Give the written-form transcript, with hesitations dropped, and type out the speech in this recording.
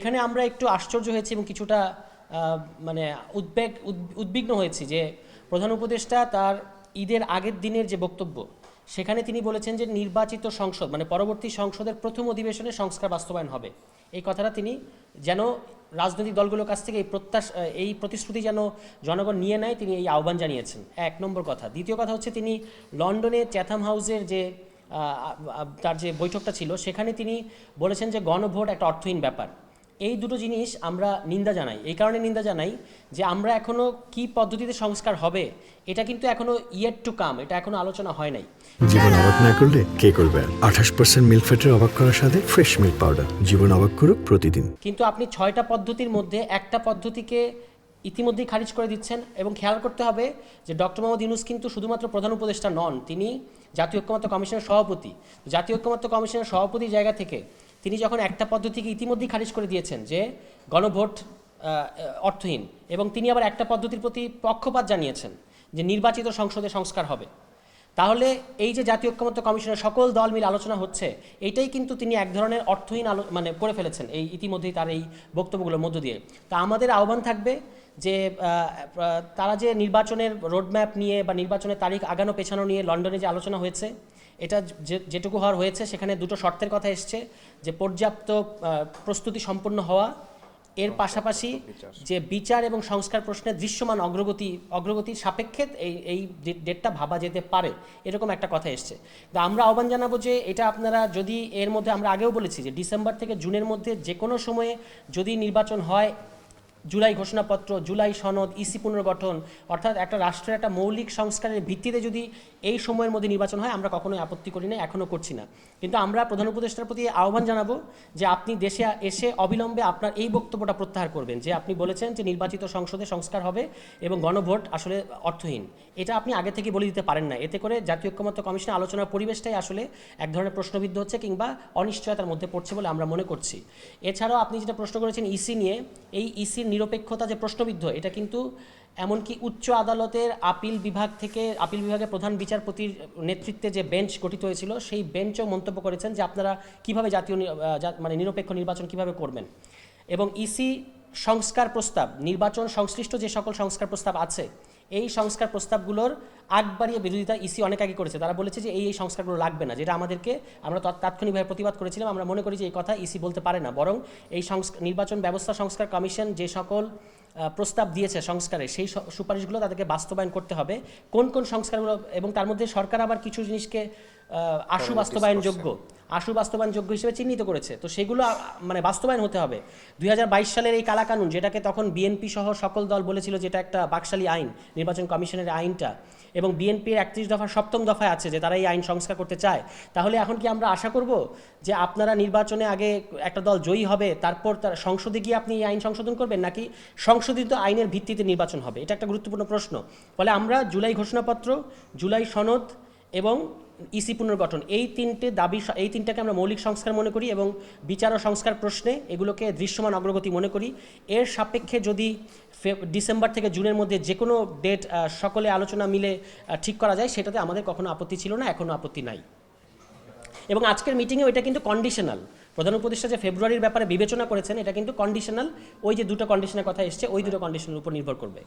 এখানে আমরা একটু আশ্চর্য হয়েছি এবং কিছুটা মানে উদ্বিগ্ন হয়েছি যে প্রধান উপদেষ্টা তার ঈদের আগের দিনের যে বক্তব্য সেখানে তিনি বলেছেন যে নির্বাচিত সংসদ মানে পরবর্তী সংসদের প্রথম অধিবেশনে সংস্কার বাস্তবায়ন হবে। এই কথাটা তিনি যেন রাজনৈতিক দলগুলোর কাছ থেকে এই প্রতিশ্রুতি যেন জনগণ নিয়ে নেয়, তিনি এই আহ্বান জানিয়েছেন। এক নম্বর কথা। দ্বিতীয় কথা হচ্ছে তিনি লন্ডনে চ্যাথাম হাউসের যে তার যে বৈঠকটা ছিল সেখানে তিনি বলেছেন যে গণভোট একটা অর্থহীন ব্যাপার। এই দুটো জিনিস আমরা নিন্দা জানাই। এই কারণে নিন্দা জানাই যে আমরা এখনও কি পদ্ধতিতে সংস্কার হবে এটা কিন্তু এখনও ইয়েট টু কাম, এটা এখনও আলোচনা হয় নাই। জীবন অবাক না করলে কে করবে? 28% মিল্ক ফ্যাটের অবাক করার সাথে ফ্রেশ মিল্ক পাউডার। জীবন অবাক করুক প্রতিদিন। কিন্তু আপনি 6টা পদ্ধতির মধ্যে একটা পদ্ধতিকে ইতিমধ্যেই খারিজ করে দিচ্ছেন। এবং খেয়াল করতে হবে যে ডক্টর মোহাম্মদ ইউনূস কিন্তু শুধুমাত্র প্রধান উপদেষ্টা নন, তিনি জাতীয় ঐক্যমত্য কমিশনের সভাপতি। জাতীয় ঐক্যমত্য কমিশনের সভাপতির জায়গা থেকে তিনি যখন একটা পদ্ধতিকে ইতিমধ্যেই খারিজ করে দিয়েছেন যে গণভোট অর্থহীন, এবং তিনি আবার একটা পদ্ধতির প্রতি পক্ষপাত জানিয়েছেন যে নির্বাচিত সংসদে সংস্কার হবে, তাহলে এই যে জাতীয় ঐক্যমত্য কমিশনের সকল দল মিলে আলোচনা হচ্ছে এইটাই কিন্তু তিনি এক ধরনের অর্থহীন মানে করে ফেলেছেন এই ইতিমধ্যেই তার এই বক্তব্যগুলোর মধ্য দিয়ে। তা আমাদের আহ্বান থাকবে যে তারা যে নির্বাচনের রোডম্যাপ নিয়ে বা নির্বাচনের তারিখ আগানো পেছানো নিয়ে লন্ডনে যে আলোচনা হয়েছে, এটা যেটুকু হওয়ার হয়েছে সেখানে দুটো শর্তের কথা এসছে যে পর্যাপ্ত প্রস্তুতি সম্পন্ন হওয়া, এর পাশাপাশি যে বিচার এবং সংস্কার প্রশ্নে দৃশ্যমান অগ্রগতির সাপেক্ষে এই ডেটটা ভাবা যেতে পারে, এরকম একটা কথা এসছে। তো আমরা আহ্বান জানাবো যে এটা আপনারা যদি এর মধ্যে, আমরা আগেও বলেছি যে ডিসেম্বর থেকে জুনের মধ্যে যে কোনো সময়ে যদি নির্বাচন হয়, জুলাই ঘোষণাপত্র, জুলাই সনদ, ইসি পুনর্গঠন, অর্থাৎ একটা রাষ্ট্রের একটা মৌলিক সংস্কারের ভিত্তিতে যদি এই সময়ের মধ্যে নির্বাচন হয় আমরা কখনোই আপত্তি করি না, এখনও করছি না। কিন্তু আমরা প্রধান উপদেষ্টার প্রতি আহ্বান জানাবো যে আপনি দেশে এসে অবিলম্বে আপনার এই বক্তব্যটা প্রত্যাহার করবেন যে আপনি বলেছেন যে নির্বাচিত সংসদে সংস্কার হবে এবং গণভোট আসলে অর্থহীন। এটা আপনি আগে থেকে বলে দিতে পারেন না। এতে করে জাতীয় ঐক্যমত্য কমিশনের আলোচনার পরিবেশটাই আসলে এক ধরনের প্রশ্নবিদ্ধ হচ্ছে কিংবা অনিশ্চয়তার মধ্যে পড়ছে বলে আমরা মনে করছি। এছাড়াও আপনি যেটা প্রশ্ন করেছেন ইসি নিয়ে, এই ইসির নিরপেক্ষতা যে প্রশ্নবিদ্ধ, এটা কিন্তু এমনকি উচ্চ আদালতের আপিল বিভাগের প্রধান বিচারপতির নেতৃত্বে যে বেঞ্চ গঠিত হয়েছিল সেই বেঞ্চও মন্তব্য করেছেন যে আপনারা কীভাবে মানে নিরপেক্ষ নির্বাচন কিভাবে করবেন। এবং ইসি সংস্কার প্রস্তাব, নির্বাচন সংশ্লিষ্ট যে সকল সংস্কার প্রস্তাব আছে এই সংস্কার প্রস্তাবগুলোর আগ বাড়িয়ে বিরোধিতা ইসি অনেক আগে করেছে। তারা বলেছে যে এই সংস্কারগুলো লাগবে না, যেটা আমরা তাৎক্ষণিকভাবে প্রতিবাদ করেছিলাম। আমরা মনে করি যে এই কথা ইসি বলতে পারে না, বরং এই নির্বাচন ব্যবস্থা সংস্কার কমিশন যে সকল প্রস্তাব দিয়েছে সংস্কারে, সেই সুপারিশগুলো তাদেরকে বাস্তবায়ন করতে হবে। কোন কোন সংস্কারগুলো, এবং তার মধ্যে সরকার আবার কিছু জিনিসকে আশু বাস্তবায়নযোগ্য হিসেবে চিহ্নিত করেছে, তো সেগুলো মানে বাস্তবায়ন হতে হবে। 2022 সালের এই কালাকানুন, যেটাকে তখন বিএনপি সহ সকল দল বলেছিল যেটা একটা বাকশালী আইন, নির্বাচন কমিশনের আইনটা, এবং বিএনপির 31 দফার 7ম দফায় আছে যে তারা এই আইন সংস্কার করতে চায়। তাহলে এখন কি আমরা আশা করব যে আপনারা নির্বাচনে আগে একটা দল জয়ী হবে, তারপর তার সংসদে গিয়ে আপনি এই আইন সংশোধন করবেন, নাকি সংশোধিত আইনের ভিত্তিতে নির্বাচন হবে? এটা একটা গুরুত্বপূর্ণ প্রশ্ন। ফলে আমরা জুলাই ঘোষণাপত্র, জুলাই সনদ এবং ইসি পুনর্গঠন, এই তিনটাকে আমরা মৌলিক সংস্কার মনে করি এবং বিচার ও সংস্কার প্রশ্নে এগুলোকে দৃশ্যমান অগ্রগতি মনে করি। এর সাপেক্ষে যদি ডিসেম্বর থেকে জুনের মধ্যে যে কোনো ডেট সকলে আলোচনা মিলে ঠিক করা যায়, সেটাতে আমাদের কখনো আপত্তি ছিল না, এখনও আপত্তি নাই। এবং আজকের মিটিংয়েও এটা কিন্তু কন্ডিশনাল। প্রধান উপদেষ্টা যে ফেব্রুয়ারির ব্যাপারে বিবেচনা করেছেন এটা কিন্তু কন্ডিশনাল, ওই যে দুটো কন্ডিশনের কথা এসছে ওই দুটো কন্ডিশনের উপর নির্ভর করবে।